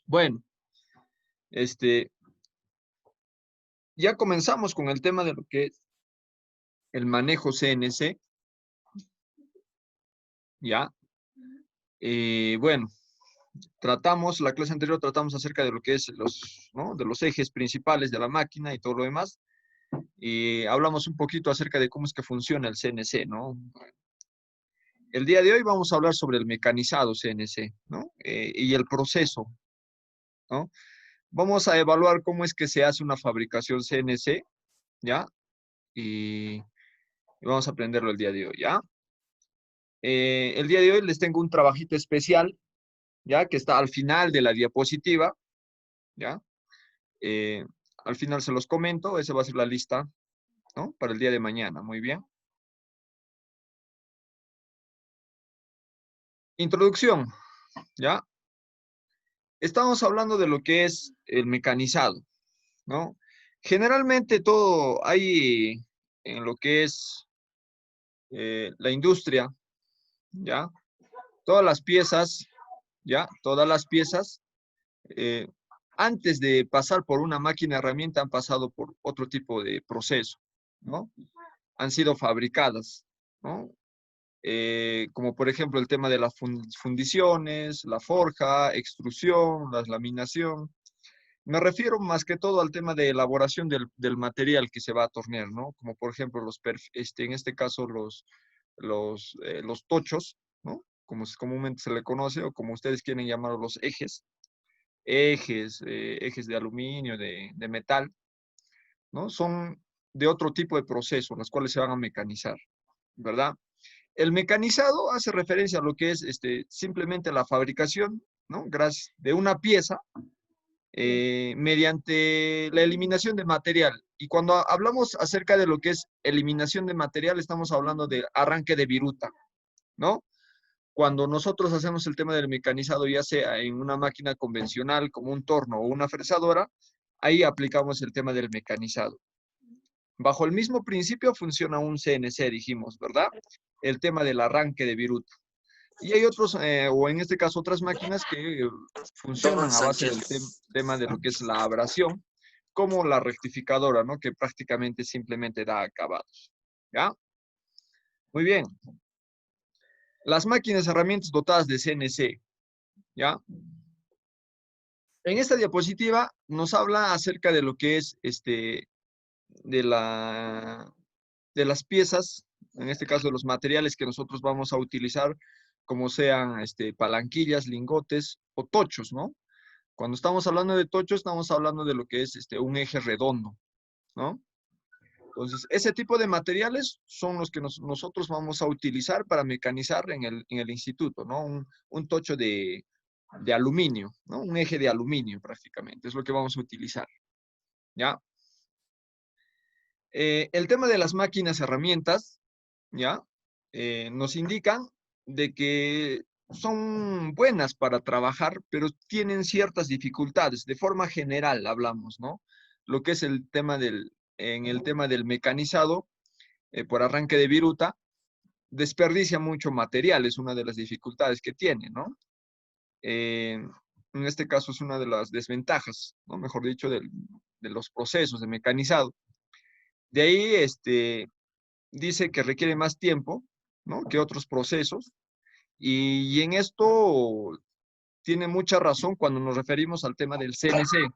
Bueno, este, ya comenzamos con el tema de lo que es el manejo CNC, ¿ya? Bueno, la clase anterior tratamos acerca de lo que es ¿no? De los ejes principales de la máquina y todo lo demás, y hablamos un poquito acerca de cómo es que funciona el CNC, ¿no? El día de hoy vamos a hablar sobre el mecanizado CNC, ¿no? Y el proceso, ¿no? Vamos a evaluar cómo es que se hace una fabricación CNC, ¿ya? Y, y vamos a aprenderlo el día de hoy, ¿ya? El día de hoy les tengo un trabajito especial, ya que está al final de la diapositiva, ya. Eh, Al final se los comento, esa va a ser la lista, ¿no? Para el día de mañana, muy bien. Introducción, ya. Estamos hablando de lo que es el mecanizado, ¿no? Generalmente todo hay en lo que es la industria, ¿ya? Todas las piezas, ¿ya? Todas las piezas eh, antes de pasar por una máquina herramienta han pasado por otro tipo de proceso, ¿no? Han sido fabricadas, ¿no? Como por ejemplo el tema de las fundiciones, la forja, extrusión, la laminación. Me refiero más que todo al tema de elaboración del material que se va a tornear, ¿no? Como por ejemplo en este caso los tochos, ¿no? Como comúnmente se le conoce, o como ustedes quieren llamarlos, los ejes de aluminio, de metal, ¿no? Son de otro tipo de procesos, las cuales se van a mecanizar, ¿verdad? El mecanizado hace referencia a lo que es simplemente la fabricación, ¿no? Gracias, de una pieza mediante la eliminación de material. Y cuando hablamos acerca de lo que es eliminación de material, estamos hablando de arranque de viruta, ¿no? Cuando nosotros hacemos el tema del mecanizado, ya sea en una máquina convencional como un torno o una fresadora, ahí aplicamos el tema del mecanizado. Bajo el mismo principio funciona un CNC, dijimos, ¿verdad? El tema del arranque de viruta. Y hay otros, o en este caso otras máquinas que Don funcionan a base del Sánchez. tema de lo que es la abrasión, como la rectificadora, ¿no? Que prácticamente simplemente da acabados. ¿Ya? Muy bien. Las máquinas herramientas dotadas de CNC, ¿ya? En esta diapositiva nos habla acerca de lo que es de la, de las piezas, en este caso de los materiales que nosotros vamos a utilizar, como sean palanquillas, lingotes o tochos, ¿no? Cuando estamos hablando de tochos, estamos hablando de lo que es un eje redondo, ¿no? Entonces, ese tipo de materiales son los que nosotros vamos a utilizar para mecanizar en el instituto, ¿no? Un tocho de aluminio, ¿no? Un eje de aluminio prácticamente, es lo que vamos a utilizar, ¿ya? El tema de las máquinas herramientas, ¿ya? Nos indican de que son buenas para trabajar, pero tienen ciertas dificultades. De forma general hablamos, ¿no? Lo que es en el tema del mecanizado, por arranque de viruta, desperdicia mucho material, es una de las dificultades que tiene, ¿no? En este caso es una de las desventajas, ¿no? Mejor dicho, de los procesos de mecanizado. De ahí, dice que requiere más tiempo, ¿no? Que otros procesos. Y en esto tiene mucha razón cuando nos referimos al tema del CNC.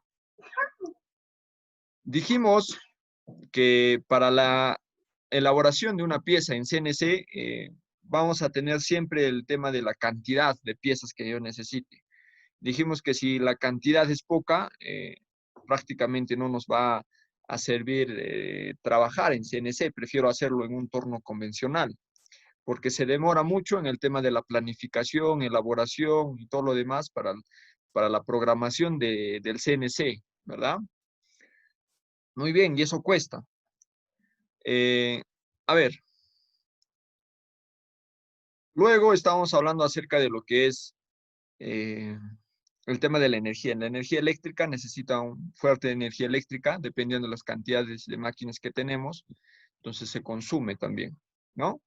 Dijimos que para la elaboración de una pieza en CNC vamos a tener siempre el tema de la cantidad de piezas que yo necesite. Dijimos que si la cantidad es poca, prácticamente no nos va a servir trabajar en CNC. Prefiero hacerlo en un torno convencional, porque se demora mucho en el tema de la planificación, elaboración y todo lo demás para la programación del CNC, ¿verdad? Muy bien, y eso cuesta. Eh, a ver, luego estamos hablando acerca de lo que es el tema de la energía. La energía eléctrica necesita un fuerte energía eléctrica, dependiendo de las cantidades de máquinas que tenemos, entonces se consume también, ¿no?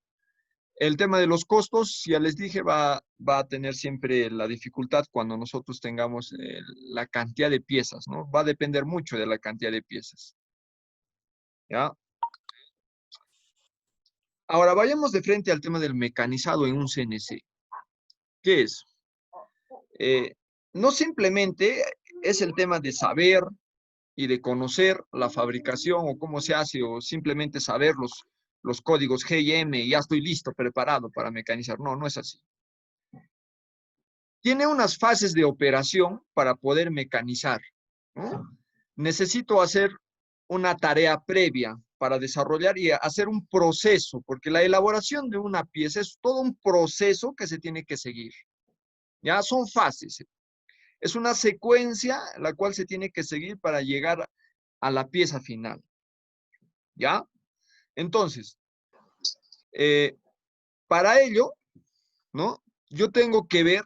El tema de los costos, ya les dije, va a tener siempre la dificultad cuando nosotros tengamos la cantidad de piezas, ¿no? Va a depender mucho de la cantidad de piezas, ¿ya? Ahora, vayamos de frente al tema del mecanizado en un CNC. ¿Qué es? No simplemente es el tema de saber y de conocer la fabricación o cómo se hace, o simplemente saber los códigos G y M y ya estoy listo, preparado para mecanizar. No, no es así. Tiene unas fases de operación para poder mecanizar, ¿no? Necesito hacer una tarea previa para desarrollar y hacer un proceso, porque la elaboración de una pieza es todo un proceso que se tiene que seguir. Ya son fases. Es una secuencia la cual se tiene que seguir para llegar a la pieza final. ¿Ya? Entonces, para ello, ¿no? Yo tengo que ver,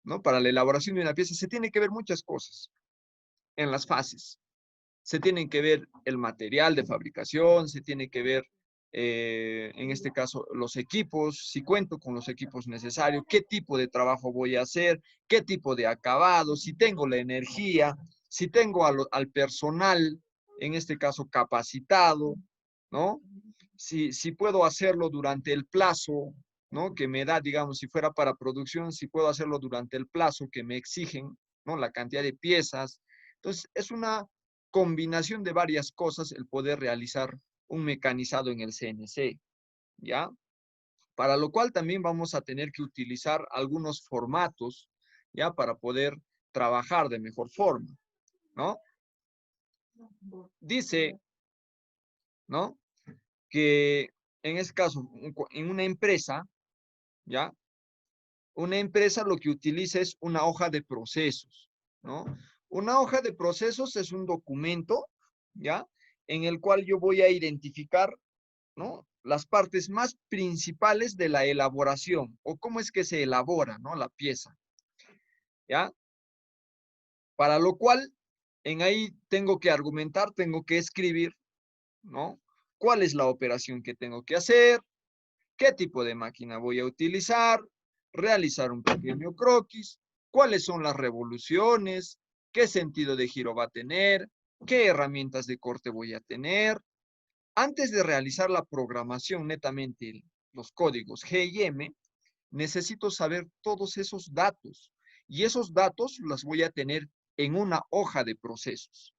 ¿no? Para la elaboración de una pieza se tiene que ver muchas cosas en las fases. Se tienen que ver el material de fabricación, se tiene que ver, en este caso, los equipos, si cuento con los equipos necesarios, qué tipo de trabajo voy a hacer, qué tipo de acabado, si tengo la energía, si tengo al personal, en este caso, capacitado, ¿no? Si puedo hacerlo durante el plazo, ¿no? Que me da, digamos, si fuera para producción, si puedo hacerlo durante el plazo que me exigen, ¿no? La cantidad de piezas. Entonces, es una combinación de varias cosas el poder realizar un mecanizado en el CNC, ¿ya? Para lo cual también vamos a tener que utilizar algunos formatos, ¿ya? Para poder trabajar de mejor forma, ¿no? Dice, ¿no? Que en este caso, en una empresa, ¿ya? Una empresa lo que utiliza es una hoja de procesos, ¿no? Una hoja de procesos es un documento, ¿ya? En el cual yo voy a identificar, ¿no? Las partes más principales de la elaboración o cómo es que se elabora, ¿no? La pieza, ¿ya? Para lo cual, en ahí tengo que argumentar, tengo que escribir, ¿no? ¿Cuál es la operación que tengo que hacer? ¿Qué tipo de máquina voy a utilizar? Realizar un pequeño croquis. ¿Cuáles son las revoluciones? ¿Qué sentido de giro va a tener? ¿Qué herramientas de corte voy a tener? Antes de realizar la programación netamente, los códigos G y M, necesito saber todos esos datos. Y esos datos los voy a tener en una hoja de procesos.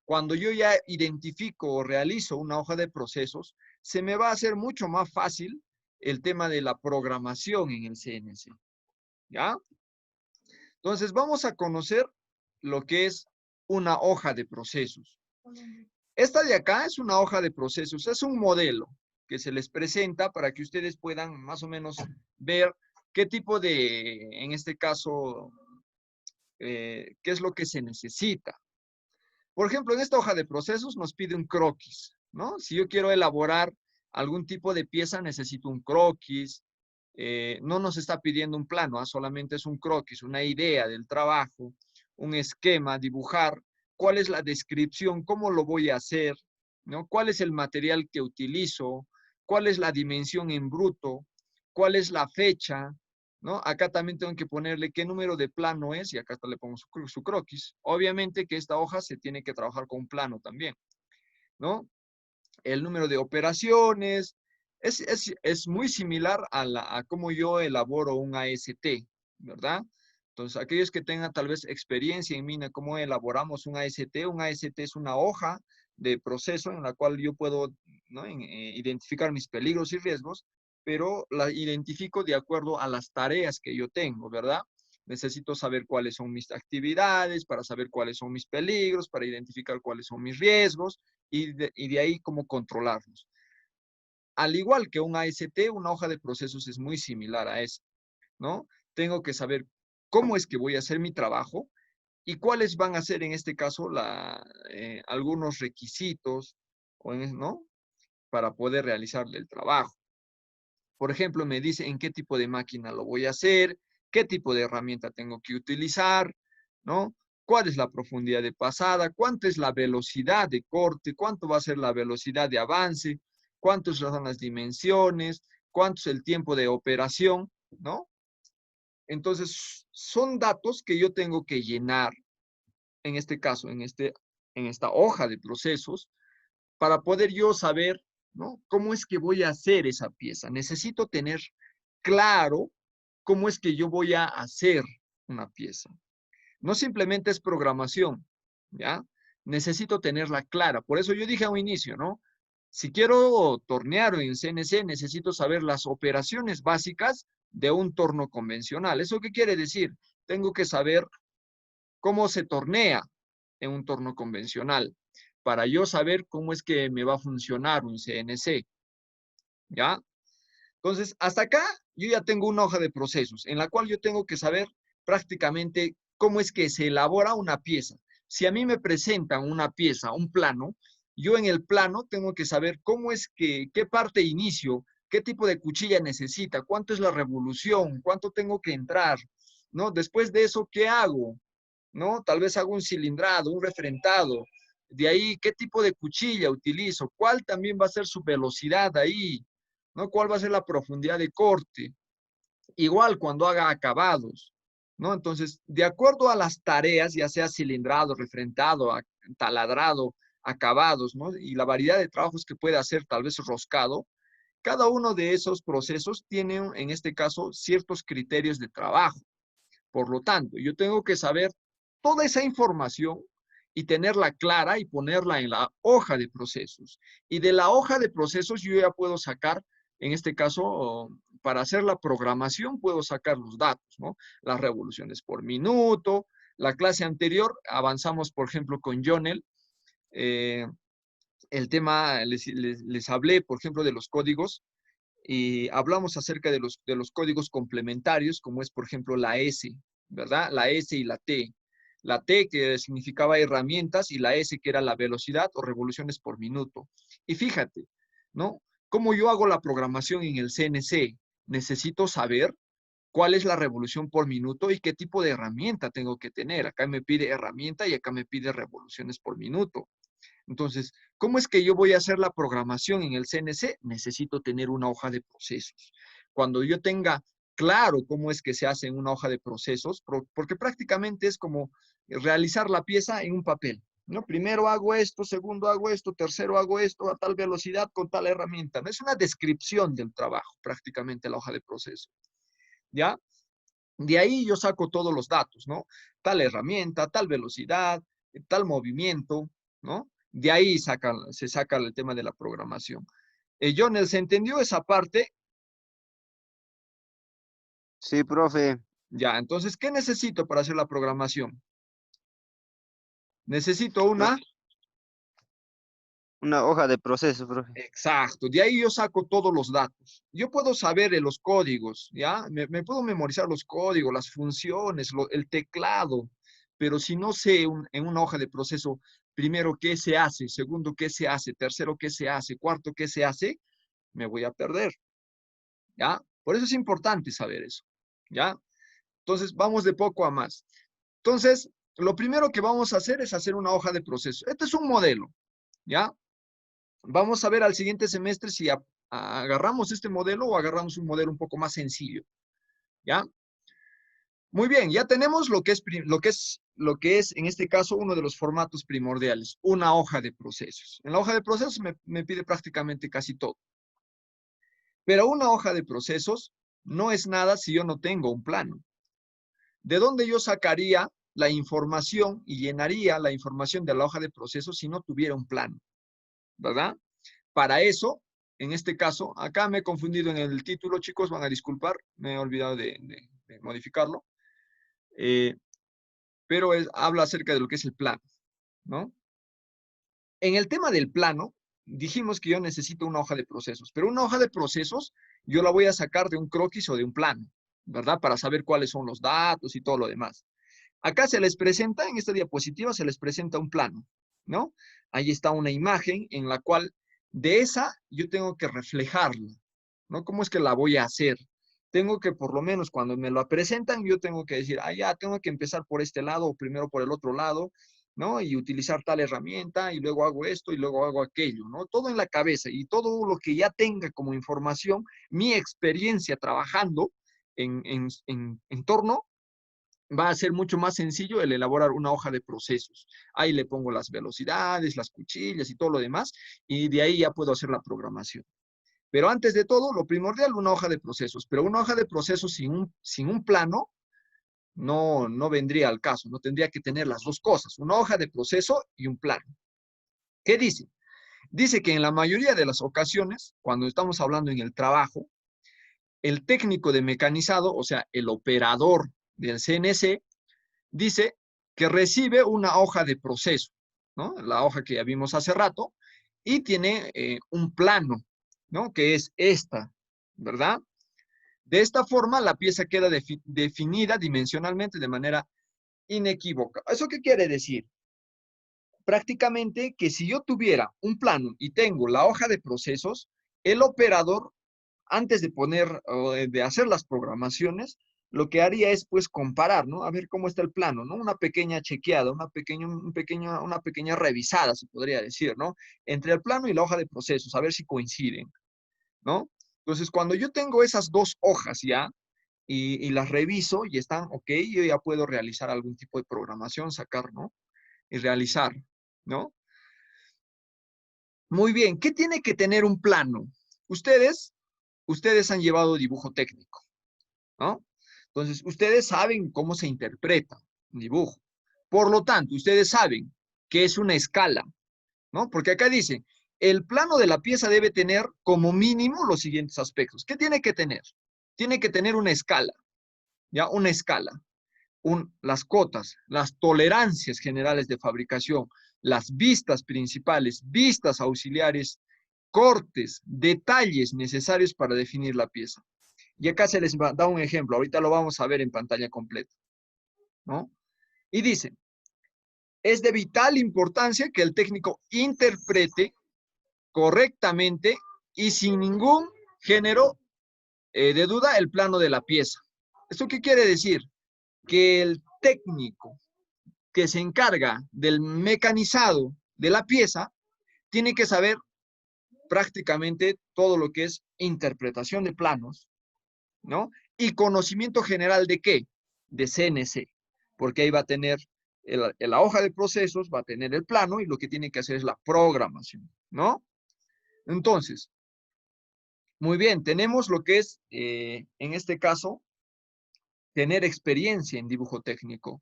Cuando yo ya identifico o realizo una hoja de procesos, se me va a hacer mucho más fácil el tema de la programación en el CNC. ¿Ya? Entonces, vamos a conocer lo que es una hoja de procesos. Esta de acá es una hoja de procesos, es un modelo que se les presenta para que ustedes puedan más o menos ver qué tipo de, en este caso, qué es lo que se necesita. Por ejemplo, en esta hoja de procesos nos pide un croquis, ¿no? Si yo quiero elaborar algún tipo de pieza, necesito un croquis. No nos está pidiendo un plano, solamente es un croquis, una idea del trabajo, un esquema, dibujar, cuál es la descripción, cómo lo voy a hacer, ¿no? ¿Cuál es el material que utilizo? ¿Cuál es la dimensión en bruto? ¿Cuál es la fecha? ¿No? Acá también tengo que ponerle qué número de plano es y acá le pongo su croquis. Obviamente que esta hoja se tiene que trabajar con un plano también, ¿no? El número de operaciones, es muy similar a cómo yo elaboro un AST, ¿verdad? Entonces, aquellos que tengan tal vez experiencia en mina, cómo elaboramos un AST es una hoja de proceso en la cual yo puedo, ¿no? Identificar mis peligros y riesgos, pero la identifico de acuerdo a las tareas que yo tengo, ¿verdad? Necesito saber cuáles son mis actividades, para saber cuáles son mis peligros, para identificar cuáles son mis riesgos y de ahí cómo controlarlos. Al igual que un AST, una hoja de procesos es muy similar a eso, ¿no? Tengo que saber cómo es que voy a hacer mi trabajo y cuáles van a ser en este caso algunos requisitos, ¿no? Para poder realizar el trabajo. Por ejemplo, me dice en qué tipo de máquina lo voy a hacer, qué tipo de herramienta tengo que utilizar, ¿no? ¿Cuál es la profundidad de pasada? ¿Cuánto es la velocidad de corte? ¿Cuánto va a ser la velocidad de avance? ¿Cuántas son las dimensiones? cuánto es el tiempo de operación, ¿no? Entonces, son datos que yo tengo que llenar, en este caso, en esta hoja de procesos, para poder yo saber, ¿no? ¿Cómo es que voy a hacer esa pieza? Necesito tener claro cómo es que yo voy a hacer una pieza. No simplemente es programación, ¿ya? Necesito tenerla clara. Por eso yo dije a un inicio, ¿no? Si quiero tornear en CNC, necesito saber las operaciones básicas de un torno convencional. ¿Eso qué quiere decir? Tengo que saber cómo se tornea en un torno convencional para yo saber cómo es que me va a funcionar un CNC, ¿ya? Entonces, hasta acá yo ya tengo una hoja de procesos en la cual yo tengo que saber prácticamente cómo es que se elabora una pieza. Si a mí me presentan una pieza, un plano, yo en el plano tengo que saber cómo es que, qué parte inicio, qué tipo de cuchilla necesita, cuánto es la revolución, cuánto tengo que entrar, ¿no? Después de eso, ¿qué hago? ¿No? Tal vez hago un cilindrado, un refrentado. De ahí, ¿qué tipo de cuchilla utilizo? ¿Cuál también va a ser su velocidad ahí? ¿No? ¿Cuál va a ser la profundidad de corte? Igual cuando haga acabados, ¿no? Entonces, de acuerdo a las tareas, ya sea cilindrado, refrentado, taladrado, acabados, ¿no? Y la variedad de trabajos que puede hacer, tal vez roscado, cada uno de esos procesos tiene, en este caso, ciertos criterios de trabajo. Por lo tanto, yo tengo que saber toda esa información y tenerla clara y ponerla en la hoja de procesos. Y de la hoja de procesos yo ya puedo sacar, en este caso, para hacer la programación, puedo sacar los datos, ¿no? Las revoluciones por minuto. La clase anterior avanzamos, por ejemplo, con Jonel. El tema, les hablé, por ejemplo, de los códigos y hablamos acerca de los códigos complementarios, como es, por ejemplo, la S, ¿verdad? La S y la T. La T que significaba herramientas y la S que era la velocidad o revoluciones por minuto. Y fíjate, ¿no? ¿Cómo yo hago la programación en el CNC? Necesito saber cuál es la revolución por minuto y qué tipo de herramienta tengo que tener. Acá me pide herramienta y acá me pide revoluciones por minuto. Entonces, ¿cómo es que yo voy a hacer la programación en el CNC? Necesito tener una hoja de procesos. Cuando yo tenga claro cómo es que se hace en una hoja de procesos, porque prácticamente es como realizar la pieza en un papel, ¿no? Primero hago esto, segundo hago esto, tercero hago esto a tal velocidad con tal herramienta. Es una descripción del trabajo, prácticamente la hoja de proceso, ¿ya? De ahí yo saco todos los datos, ¿no? Tal herramienta, tal velocidad, tal movimiento, ¿no? De ahí se saca el tema de la programación. Jonel, ¿se entendió esa parte? Sí, profe. Ya, entonces, ¿qué necesito para hacer la programación? Necesito Una, una. una hoja de proceso, profe. Exacto, de ahí yo saco todos los datos. Yo puedo saber los códigos, ¿ya? Me puedo memorizar los códigos, las funciones, el teclado, pero si no sé en una hoja de proceso, primero qué se hace, segundo qué se hace, tercero qué se hace, cuarto qué se hace, me voy a perder, ¿ya? Por eso es importante saber eso, ¿ya? Entonces, vamos de poco a más. Entonces, lo primero que vamos a hacer es hacer una hoja de proceso. Este es un modelo, ¿ya? Vamos a ver al siguiente semestre si agarramos este modelo o agarramos un modelo un poco más sencillo, ¿ya? Muy bien, ya tenemos lo que es en este caso uno de los formatos primordiales, una hoja de procesos. En la hoja de procesos me pide prácticamente casi todo. Pero una hoja de procesos no es nada si yo no tengo un plano. ¿De dónde yo sacaría la información y llenaría la información de la hoja de procesos si no tuviera un plano? ¿Verdad? Para eso, en este caso, acá me he confundido en el título, chicos, van a disculpar, me he olvidado de modificarlo, eh, pero habla acerca de lo que es el plano, ¿no? En el tema del plano, dijimos que yo necesito una hoja de procesos, pero una hoja de procesos yo la voy a sacar de un croquis o de un plano, ¿verdad? Para saber cuáles son los datos y todo lo demás. Acá se les presenta, en esta diapositiva se les presenta un plano, ¿no? Ahí está una imagen en la cual de esa yo tengo que reflejarla, ¿no? ¿Cómo es que la voy a hacer? Tengo que, por lo menos, cuando me la presentan, yo tengo que decir, ah, ya, tengo que empezar por este lado o primero por el otro lado, ¿no? Y utilizar tal herramienta, y luego hago esto, y luego hago aquello, ¿no? Todo en la cabeza, y todo lo que ya tenga como información, mi experiencia trabajando en torno, va a ser mucho más sencillo el elaborar una hoja de procesos. Ahí le pongo las velocidades, las cuchillas y todo lo demás, y de ahí ya puedo hacer la programación. Pero antes de todo, lo primordial, una hoja de procesos. Pero una hoja de procesos sin un plano no vendría al caso. No tendría que tener las dos cosas, una hoja de proceso y un plano. ¿Qué dice? Dice que en la mayoría de las ocasiones, cuando estamos hablando en el trabajo, el técnico de mecanizado, o sea, el operador del CNC, dice que recibe una hoja de proceso, ¿no? La hoja que ya vimos hace rato, y tiene un plano, ¿no? Que es esta, ¿verdad? De esta forma, la pieza queda definida dimensionalmente de manera inequívoca. ¿Eso qué quiere decir? Prácticamente que si yo tuviera un plano y tengo la hoja de procesos, el operador, antes de poner o de hacer las programaciones, lo que haría es pues comparar, ¿no? A ver cómo está el plano, ¿no? Una pequeña chequeada, una pequeña revisada, se podría decir, ¿no? Entre el plano y la hoja de procesos, a ver si coinciden, ¿no? Entonces, cuando yo tengo esas dos hojas ya y las reviso y están ok, yo ya puedo realizar algún tipo de programación, sacar, ¿no? Y realizar, ¿no? Muy bien, ¿qué tiene que tener un plano? Ustedes, ustedes han llevado dibujo técnico, ¿no? Entonces, ustedes saben cómo se interpreta un dibujo. Por lo tanto, ustedes saben que es una escala, ¿no? Porque acá dice, el plano de la pieza debe tener como mínimo los siguientes aspectos. ¿Qué tiene que tener? Tiene que tener una escala, ¿ya? Una escala. Las cotas, las tolerancias generales de fabricación, las vistas principales, vistas auxiliares, cortes, detalles necesarios para definir la pieza. Y acá se les da un ejemplo, ahorita lo vamos a ver en pantalla completa, ¿no? Y dice, es de vital importancia que el técnico interprete correctamente y sin ningún género de duda el plano de la pieza. ¿Esto qué quiere decir? Que el técnico que se encarga del mecanizado de la pieza tiene que saber prácticamente todo lo que es interpretación de planos, ¿no? Y conocimiento general de qué? De CNC, porque ahí va a tener la hoja de procesos, va a tener el plano y lo que tiene que hacer es la programación, ¿no? Entonces, muy bien, tenemos lo que es, en este caso, tener experiencia en dibujo técnico,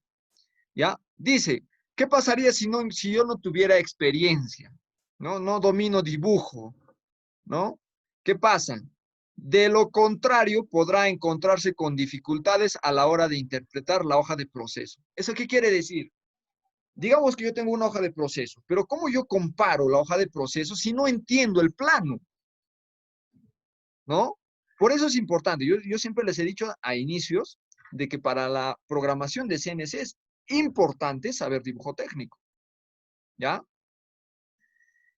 ¿ya? Dice, ¿qué pasaría si yo no tuviera experiencia? No domino dibujo, ¿no? ¿Qué pasa? De lo contrario, podrá encontrarse con dificultades a la hora de interpretar la hoja de proceso. ¿Eso qué quiere decir? Digamos que yo tengo una hoja de proceso, pero ¿cómo yo comparo la hoja de proceso si no entiendo el plano? ¿No? Por eso es importante. Yo siempre les he dicho a inicios de que para la programación de CNC es importante saber dibujo técnico, ¿ya?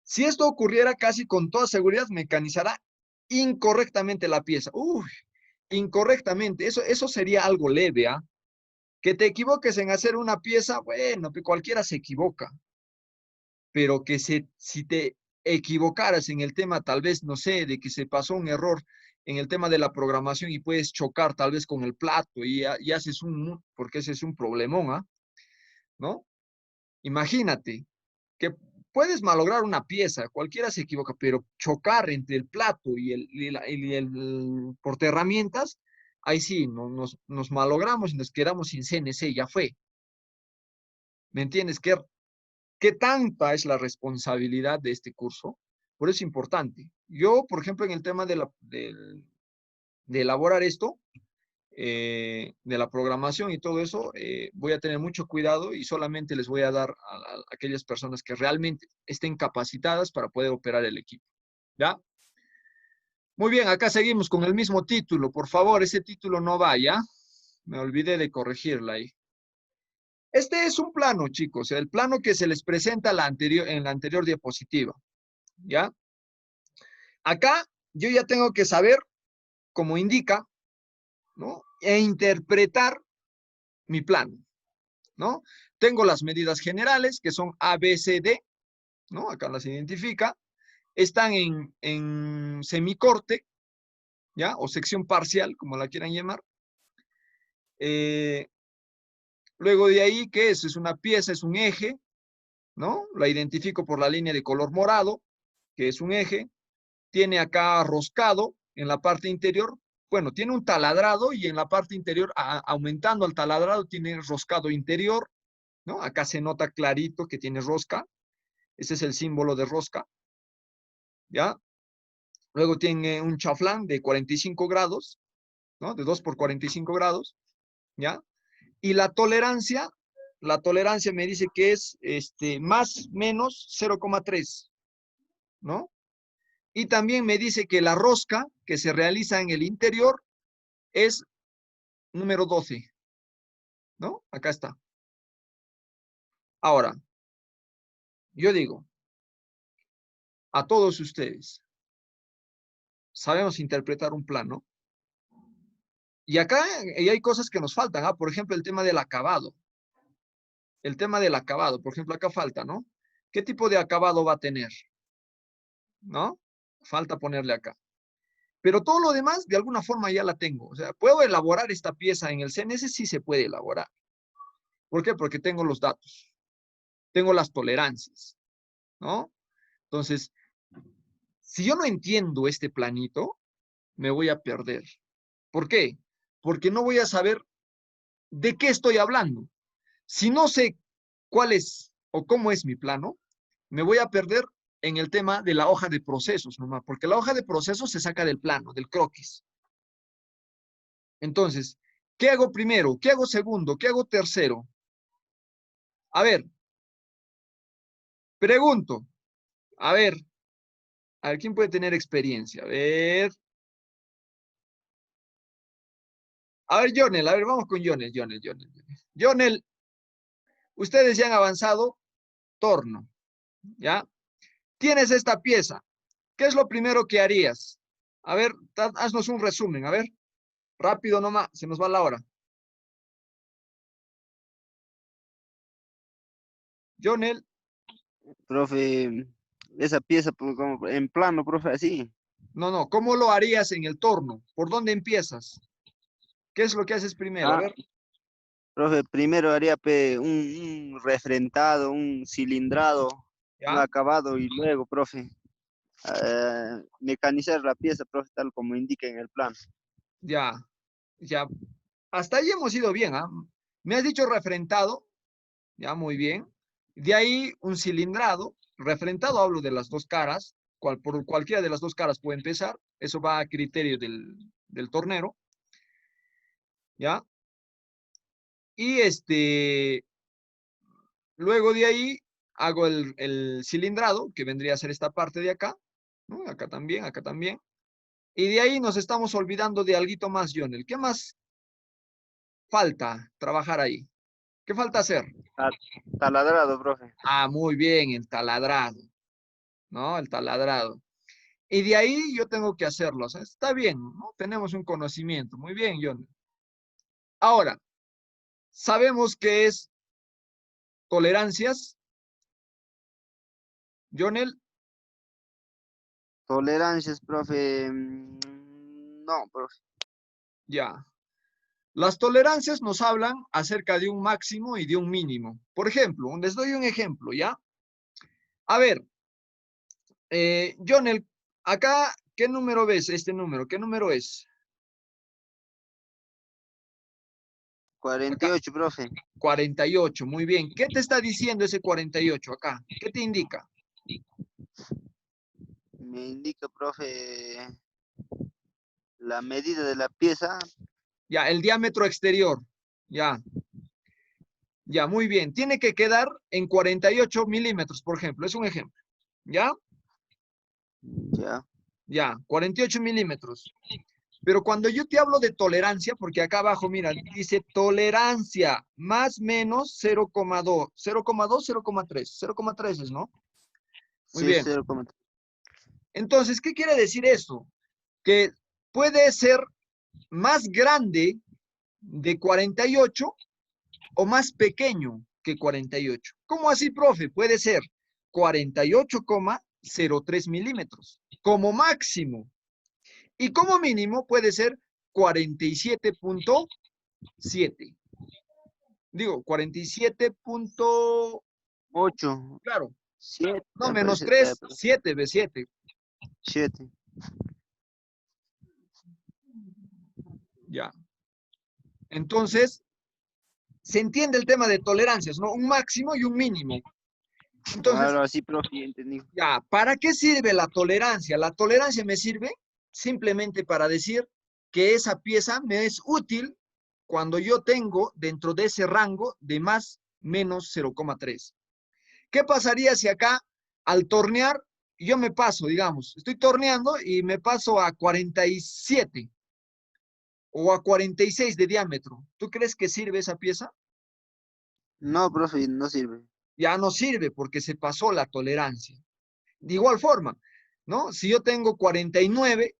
Si esto ocurriera casi con toda seguridad, mecanizará incorrectamente la pieza. Uy, incorrectamente. Eso sería algo leve, ¿ah? Que te equivoques en hacer una pieza, bueno, que cualquiera se equivoca. Pero que si te equivocaras en el tema, tal vez, no sé, de que se pasó un error en el tema de la programación y puedes chocar tal vez con el plato y haces porque ese es un problemón, ¿ah? ¿No? Imagínate que puedes malograr una pieza, cualquiera se equivoca, pero chocar entre el plato y el portaherramientas, ahí sí, nos malogramos y nos quedamos sin CNC, ya fue. ¿Me entiendes? ¿Qué tanta es la responsabilidad de este curso? Por eso es importante. Yo, por ejemplo, en el tema de elaborar esto, de la programación y todo eso, voy a tener mucho cuidado y solamente les voy a dar a aquellas personas que realmente estén capacitadas para poder operar el equipo. ¿Ya? Muy bien, acá seguimos con el mismo título. Por favor, ese título no vaya. Me olvidé de corregirla ahí. Este es un plano, chicos, el plano que se les presenta en la anterior diapositiva. ¿Ya? Acá yo ya tengo que saber, como indica, ¿no? E interpretar mi plano. ¿no? Tengo las medidas generales, que son A, B, C, D, ¿no? Acá las identifica. Están en semicorte, ¿ya? O sección parcial, como la quieran llamar. Luego de ahí, ¿qué es? Es una pieza, es un eje, ¿no? La identifico por la línea de color morado, que es un eje. Tiene acá roscado en la parte interior. Bueno, tiene un taladrado y en la parte interior, aumentando el taladrado, tiene roscado interior, ¿no? Acá se nota clarito que tiene rosca. Ese es el símbolo de rosca, ¿ya? Luego tiene un chaflán de 45 grados, ¿no? De 2 por 45 grados, ¿ya? Y la tolerancia me dice que es más menos 0,3, ¿no? Y también me dice que la rosca que se realiza en el interior es número 12, ¿no? Acá está. Ahora, yo digo, a todos ustedes, sabemos interpretar un plano. Y acá y hay cosas que nos faltan, ¿ah? Por ejemplo, el tema del acabado. El tema del acabado, por ejemplo, acá falta, ¿no? ¿Qué tipo de acabado va a tener? ¿No? Falta ponerle acá. Pero todo lo demás, de alguna forma ya la tengo. O sea, ¿puedo elaborar esta pieza en el CNS? Sí se puede elaborar. ¿Por qué? Porque tengo los datos. Tengo las tolerancias, ¿no? Entonces, si yo no entiendo este planito, me voy a perder. ¿Por qué? Porque no voy a saber de qué estoy hablando. Si no sé cuál es o cómo es mi plano, me voy a perder en el tema de la hoja de procesos nomás, porque la hoja de procesos se saca del plano, del croquis. Entonces, ¿qué hago primero? ¿Qué hago segundo? ¿Qué hago tercero? A ver, pregunto. A ver, ¿quién puede tener experiencia? A ver, Jonel, a ver, vamos con Jonel. Jonel, ustedes ya han avanzado torno, ¿ya? Tienes esta pieza. ¿Qué es lo primero que harías? A ver, haznos un resumen, a ver. Rápido nomás, se nos va la hora. Jonel, Profe, esa pieza como en plano, profe, así. no, ¿cómo lo harías en el torno? ¿Por dónde empiezas? ¿Qué es lo que haces primero? A Ah, ver, profe, primero haría un refrentado, un cilindrado, un ¿ya? acabado y luego, profe, mecanizar la pieza, profe, tal como indica en el plan. Ya, ya. Hasta ahí hemos ido bien, ¿ah? Me has dicho refrentado, ya, muy bien. De ahí un cilindrado. Refrentado hablo de las dos caras, por cualquiera de las dos caras puede empezar. Eso va a criterio del tornero, ¿ya? Y luego de ahí hago el cilindrado, que vendría a ser esta parte de acá, ¿no? Acá también, acá también. Y de ahí nos estamos olvidando de alguito más, Jonel. ¿Qué más falta trabajar ahí? ¿Qué falta hacer? Ta- Taladrado, profe. Ah, muy bien, el taladrado, ¿no? El taladrado. Y de ahí yo tengo que hacerlo. O sea, está bien, ¿no? Tenemos un conocimiento. Muy bien, Jonel. Ahora, sabemos qué es tolerancias, Jonel. Tolerancias, profe. No, profe. Ya. Las tolerancias nos hablan acerca de un máximo y de un mínimo. Por ejemplo, les doy un ejemplo, ¿ya? A ver, Jonel, acá, ¿qué número ves? Este número, ¿qué número es? 48, profe. 48, muy bien. ¿Qué te está diciendo ese 48 acá? ¿Qué te indica? Me indica, profe, la medida de la pieza. Ya, el diámetro exterior. Ya, ya, muy bien. Tiene que quedar en 48 milímetros, por ejemplo. Es un ejemplo. ¿Ya? Ya. Ya, 48 milímetros. Pero cuando yo te hablo de tolerancia, porque acá abajo, mira, dice tolerancia más menos 0,2, 0,2, 0,3, 0,3 es, ¿no? Muy Sí, bien. 0, Entonces, ¿qué quiere decir eso? Que puede ser más grande de 48 o más pequeño que 48. ¿Cómo así, profe? Puede ser 48,03 milímetros como máximo. Y como mínimo puede ser 47,7. Digo, 47. 8, Claro, 7, no, menos parece acá, 3, 7 de 7. 7. Ya. Entonces, se entiende el tema de tolerancias, ¿no? Un máximo y un mínimo. Entonces, Ahora sí, profe, ya entendí. ya, ¿para qué sirve la tolerancia? La tolerancia me sirve simplemente para decir que esa pieza me es útil cuando yo tengo dentro de ese rango de más menos 0,3. ¿Qué pasaría si acá al tornear yo me paso, digamos, estoy torneando y me paso a 47 o a 46 de diámetro? ¿Tú crees que sirve esa pieza? No, profe, no sirve. Ya no sirve porque se pasó la tolerancia. De igual forma, ¿no? Si yo tengo 49,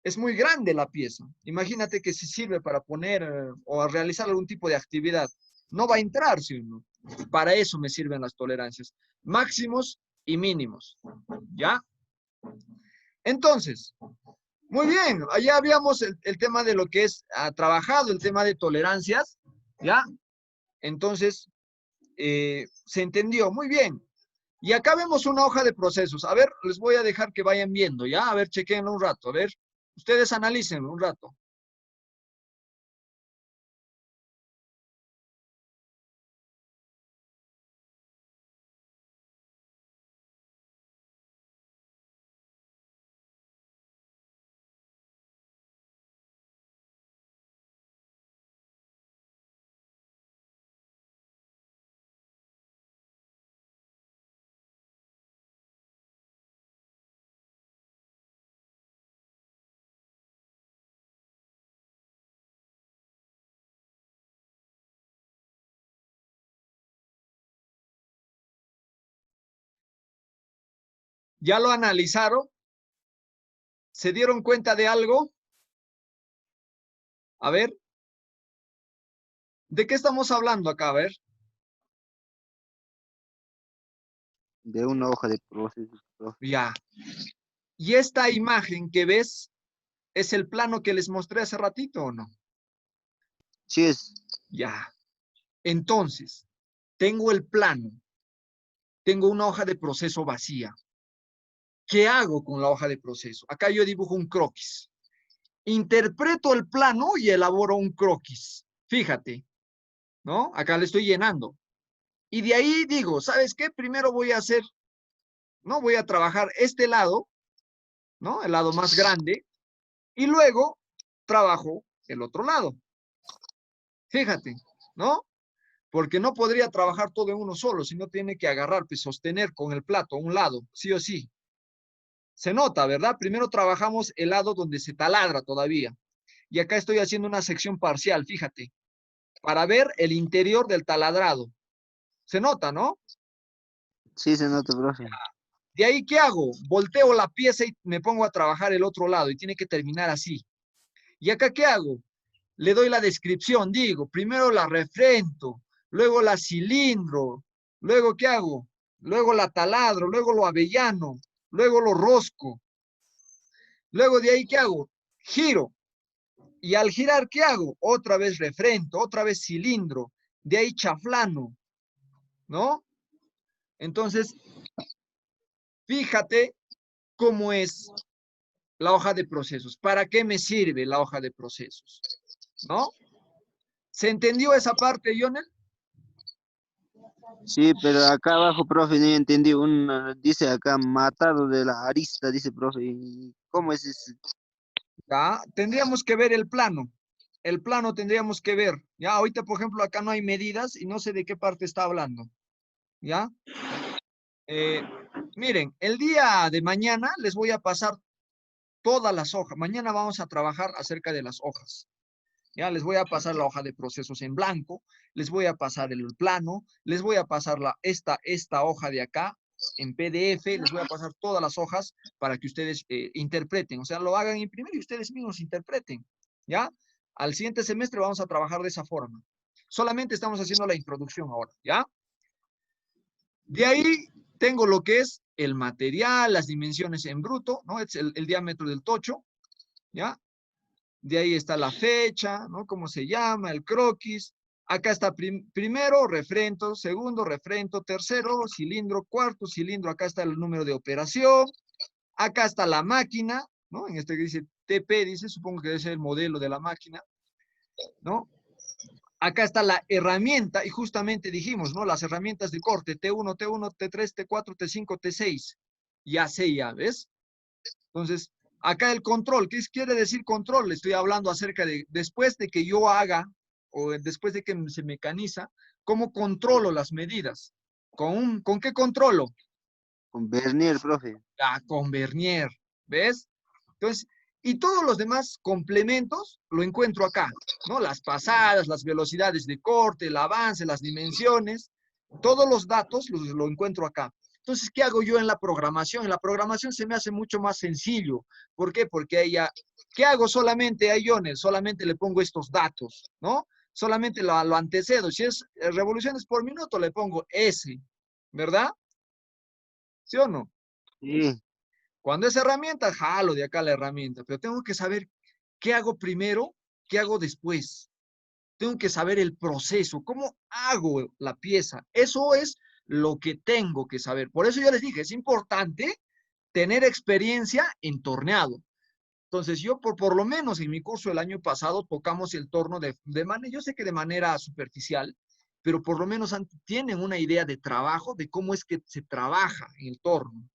es muy grande la pieza. Imagínate que si sirve para poner o a realizar algún tipo de actividad, no va a entrar, ¿sí o no? Para eso me sirven las tolerancias, máximos y mínimos. ¿Ya? Entonces, muy bien, allá habíamos el tema de lo que es trabajado, el tema de tolerancias, ¿ya? Entonces, se entendió, muy bien. Y acá vemos una hoja de procesos. A ver, les voy a dejar que vayan viendo, ¿ya? A ver, chequenlo un rato, a ver. Ustedes analicen un rato. ¿Ya lo analizaron? ¿Se dieron cuenta de algo? A ver, ¿de qué estamos hablando acá? A ver, De una hoja de procesos, profe. ya. ¿Y esta imagen que ves es el plano que les mostré hace ratito o no? Sí es. Ya. Entonces, tengo el plano, tengo una hoja de proceso vacía. ¿Qué hago con la hoja de proceso? Acá yo dibujo un croquis. Interpreto el plano y elaboro un croquis. Fíjate, ¿no? Acá le estoy llenando. Y de ahí digo, ¿sabes qué? Primero voy a hacer, ¿no? Voy a trabajar este lado, ¿no? El lado más grande. Y luego trabajo el otro lado. Fíjate, ¿no? Porque no podría trabajar todo en uno solo, sino tiene que agarrar, pues sostener con el plato a un lado, sí o sí. Se nota, ¿verdad? Primero trabajamos el lado donde se taladra todavía. Y acá estoy haciendo una sección parcial, fíjate, para ver el interior del taladrado. Se nota, ¿no? Sí se nota, profe. De ahí, ¿qué hago? Volteo la pieza y me pongo a trabajar el otro lado y tiene que terminar así. ¿Y acá qué hago? Le doy la descripción, digo, primero la refrento, luego la cilindro, luego ¿qué hago? Luego la taladro, luego lo avellano, luego lo rosco. Luego de ahí, ¿qué hago? Giro. Y al girar, ¿qué hago? Otra vez refrento, otra vez cilindro, de ahí chaflano, ¿no? Entonces, fíjate cómo es la hoja de procesos. ¿Para qué me sirve la hoja de procesos? ¿No? ¿Se entendió esa parte, Jonel? Sí, pero acá abajo, profe, no entendí. Dice acá matado de la arista, dice, profe. ¿Y cómo es ese? ¿Ya? Tendríamos que ver el plano. El plano tendríamos que ver. Ya, ahorita, por ejemplo, acá no hay medidas y no sé de qué parte está hablando. ¿Ya? Eh, miren, el día de mañana les voy a pasar todas las hojas. Mañana vamos a trabajar acerca de las hojas. Ya les voy a pasar la hoja de procesos en blanco, les voy a pasar el plano, les voy a pasar esta hoja de acá en PDF, les voy a pasar todas las hojas para que ustedes interpreten, o sea, lo hagan imprimir y ustedes mismos interpreten, ¿ya? Al siguiente semestre vamos a trabajar de esa forma. Solamente estamos haciendo la introducción ahora, ¿ya? De ahí tengo lo que es el material, las dimensiones en bruto, ¿no? Es el diámetro del tocho, ¿ya? De ahí está la fecha, ¿no? Cómo se llama, el croquis. Acá está primero, refrendo, segundo, refrendo, tercero, cilindro, cuarto cilindro. Acá está el número de operación. Acá está la máquina, ¿no? En este que dice TP, dice, supongo que debe ser el modelo de la máquina, ¿no? Acá está la herramienta y justamente dijimos, ¿no? Las herramientas de corte, T1, T1, T3, T4, T5, T6. Ya sé, ya, ¿ves? Entonces, acá el control, ¿qué quiere decir control? Le estoy hablando acerca de después de que yo haga o después de que se mecaniza, ¿cómo controlo las medidas? ¿Con qué controlo? Con Bernier, profe. Con vernier, ¿ves? Entonces, y todos los demás complementos lo encuentro acá, ¿no? Las pasadas, las velocidades de corte, el avance, las dimensiones, todos los datos lo encuentro acá. Entonces, ¿qué hago yo en la programación? En la programación se me hace mucho más sencillo. ¿Por qué? Porque ella, ¿qué hago solamente a iones? Solamente le pongo estos datos, ¿no? Solamente lo antecedo. Si es revoluciones por minuto, le pongo S, ¿verdad? ¿Sí o no? Sí. Cuando es herramienta, jalo de acá la herramienta, pero tengo que saber qué hago primero, qué hago después. Tengo que saber el proceso, cómo hago la pieza. Eso es lo que tengo que saber. Por eso yo les dije, es importante tener experiencia en torneado. Entonces, yo por lo menos en mi curso el año pasado tocamos el torno de manera, yo sé que de manera superficial, pero por lo menos tienen una idea de trabajo, de cómo es que se trabaja en el torno,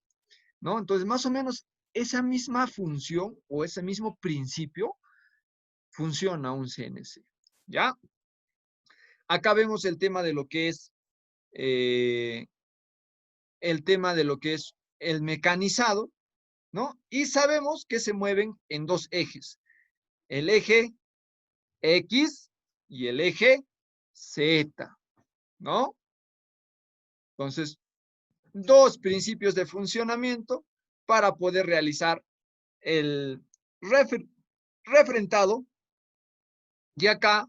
¿no? Entonces, más o menos esa misma función o ese mismo principio funciona un CNC, ¿ya? Acá vemos el tema de lo que es eh, el tema de lo que es el mecanizado, ¿no? Y sabemos que se mueven en dos ejes, el eje X y el eje Z, ¿no? Entonces, dos principios de funcionamiento para poder realizar el refrentado y acá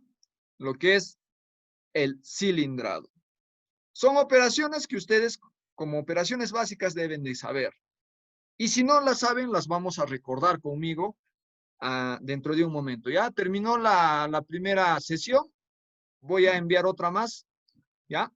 lo que es el cilindrado. Son operaciones que ustedes como operaciones básicas deben de saber. Y si no las saben, las vamos a recordar conmigo dentro de un momento. Ya terminó la primera sesión. Voy a enviar otra más. ¿Ya?